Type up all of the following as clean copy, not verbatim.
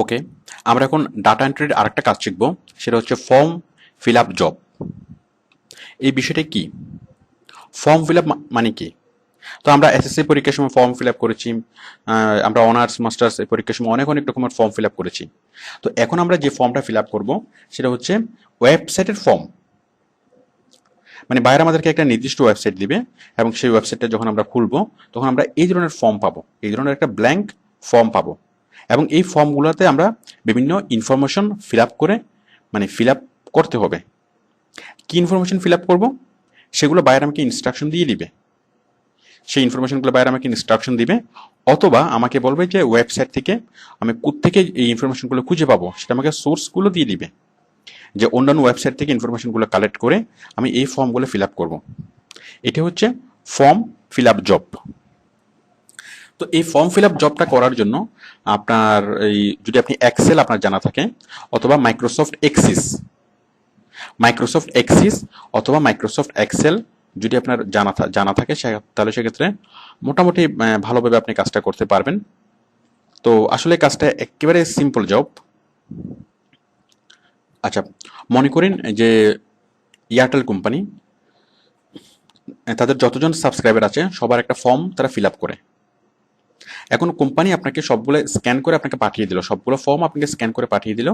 ওকে, আমরা এখন ডাটা এন্ট্রির আরেকটা কাজ শিখব, সেটা হচ্ছে ফর্ম ফিল আপ জব। এই বিষয়টা কি? ফর্ম ফিল আপ মানে কি? তো আমরা এসএসসি পরীক্ষার সময় ফর্ম ফিল আপ করেছি, আমরা অনার্স মাস্টার্স এই পরীক্ষার সময় অনেক অনেক রকমের ফর্ম ফিল আপ করেছি। তো এখন আমরা যে ফর্মটা ফিল আপ করবো সেটা হচ্ছে ওয়েবসাইটের ফর্ম। মানে বাইরে আমাদেরকে একটা নির্দিষ্ট ওয়েবসাইট দিবে এবং সেই ওয়েবসাইটটা যখন আমরা খুলবো তখন আমরা এই ধরনের ফর্ম পাবো, এই ধরনের একটা ব্ল্যাঙ্ক ফর্ম পাবো। এবং এই ফর্মগুলোতে আমরা বিভিন্ন ইনফরমেশন ফিল আপ করে, মানে ফিল আপ করতে হবে। কি ইনফরমেশন ফিল আপ করবো সেগুলো বাইরে আমাকে ইনস্ট্রাকশন দিয়ে দিবে। সেই ইনফরমেশনগুলো বাইরে আমাকে ইনস্ট্রাকশন দিবে, অথবা আমাকে বলবে যে ওয়েবসাইট থেকে আমি কোত্থেকে এই ইনফরমেশনগুলো খুঁজে পাবো সেটা আমাকে সোর্সগুলো দিয়ে দিবে, যে অন্যান্য ওয়েবসাইট থেকে ইনফরমেশনগুলো কালেক্ট করে আমি এই ফর্মগুলো ফিল আপ করবো। এটা হচ্ছে ফর্ম ফিল আপ জব। তো এই ফর্ম ফিল আপ জবটা করার জন্য আপনার এই যদি আপনি এক্সেল আপনার জানা থাকে, অথবা মাইক্রোসফট এক্সিস অথবা মাইক্রোসফট এক্সেল যদি আপনার জানা থাকে তাহলে সেক্ষেত্রে মোটামুটি ভালোভাবে আপনি কাজটা করতে পারবেন। তো আসলে কাজটা একেবারে সিম্পল জব। আচ্ছা, মনে করেন যে এয়ারটেল কোম্পানি, তাদের যতজন সাবস্ক্রাইবার আছে সবার একটা ফর্ম তারা ফিল আপ করে। এখন কোম্পানি আপনাকে সবগুলো স্ক্যান করে আপনাকে পাঠিয়ে দিল, সবগুলো ফর্ম আপনাকে স্ক্যান করে পাঠিয়ে দিল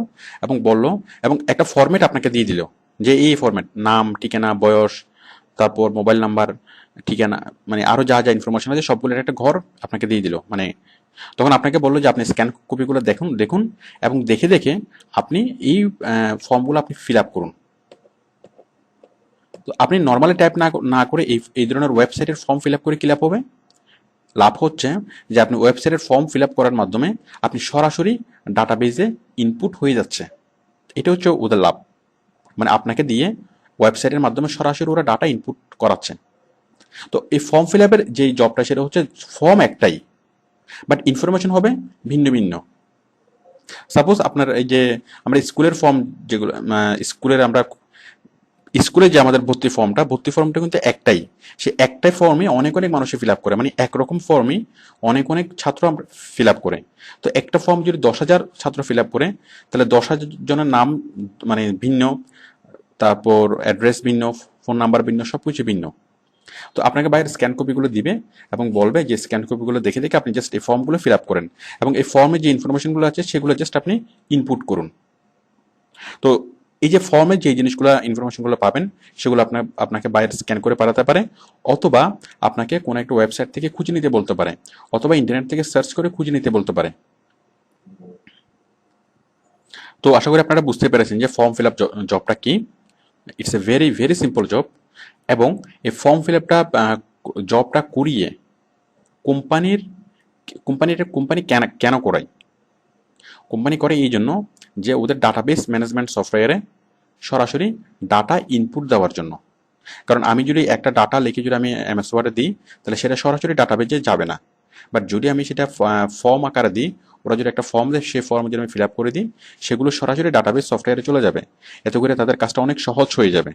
এবং বলল, এবং একটা ফরম্যাট আপনাকে দিয়ে দিল, যে এই ফরম্যাট নাম, ঠিকানা, বয়স, তারপর মোবাইল নাম্বার, ঠিকানা, মানে আরো যা যা ইনফরমেশন আছে সবগুলোর একটা ঘর আপনাকে দিয়ে দিল। মানে তখন আপনাকে বললো যে আপনি স্ক্যান কপিগুলো দেখুন দেখুন এবং দেখে দেখে আপনি এই ফর্মগুলো আপনি ফিল আপ করুন। তো আপনি নর্মালি টাইপ না করে এই ধরনের ওয়েবসাইটের ফর্ম ফিল আপ করে কি লাভ হবে? লাভ হচ্ছে যে আপনি ওয়েবসাইটের ফর্ম ফিল আপ করার মাধ্যমে আপনি সরাসরি ডাটাবেজে ইনপুট হয়ে যাচ্ছে। এটা হচ্ছে ওদের লাভ। মানে আপনাকে দিয়ে ওয়েবসাইটের মাধ্যমে সরাসরি ওরা ডাটা ইনপুট করাচ্ছে। তো এই ফর্ম ফিল আপের যে জবটা সেটা হচ্ছে ফর্ম একটাই, বাট ইনফরমেশন হবে ভিন্ন ভিন্ন। সাপোজ আপনার এই যে আমরা স্কুলের ফর্ম, যেগুলো স্কুলে যে আমাদের ভর্তি ফর্মটা কিন্তু একটাই। সে একটাই ফর্মে অনেক অনেক মানুষ ফিল আপ করে, মানে একরকম ফর্মই অনেক অনেক ছাত্র ফিল আপ করে। তো একটা ফর্ম যদি 10,000 ছাত্র ফিল আপ করে, তাহলে 10,000 জনের নাম মানে ভিন্ন, তারপর অ্যাড্রেস ভিন্ন, ফোন নাম্বার ভিন্ন, সবকিছু ভিন্ন। তো আপনাকে বাইরের স্ক্যান কপিগুলো দিবে এবং বলবে যে স্ক্যান কপিগুলো দেখে দেখে আপনি জাস্ট এই ফর্মগুলো ফিল আপ করেন এবং এই ফর্মে যে ইনফরমেশনগুলো আছে সেগুলো জাস্ট আপনি ইনপুট করুন। তো এই যে ফর্মে যে জিনিসগুলো ইনফরমেশনগুলো পাবেন সেগুলো আপনাকে বাইরে স্ক্যান করে পাঠাতে পারে, অথবা আপনাকে কোনো একটা ওয়েবসাইট থেকে খুঁজে নিতে বলতে পারে, অথবা ইন্টারনেট থেকে সার্চ করে খুঁজে নিতে বলতে পারে। তো আশা করি আপনারা বুঝতে পেরেছেন যে ফর্ম ফিল আপ জবটা কি। It's a very very simple job. এবং এই ফর্ম ফিল আপটা জবটা করিয়ে কোম্পানির কোম্পানি কেন কেন করায়? কোম্পানি করে এই জন্য যে ওদের ডাটাবেস ম্যানেজমেন্ট সফটওয়্যারে সরাসরি ডাটা ইনপুট দেওয়ার জন্য। কারণ আমি যদি একটা ডাটা লিখে যদি আমি এমএস ওয়ার্ডে দিই তাহলে সেটা সরাসরি ডাটাবেজে যাবে না। বাট যদি আমি সেটা ফর্ম আকারে দিই, ওরা যদি একটা ফর্ম দেয় সেই ফর্ম যদি আমি ফিল আপ করে দিই, সেগুলো সরাসরি ডাটাবেস সফটওয়্যারে চলে যাবে। এতে করে তাদের কাজটা অনেক সহজ হয়ে যাবে।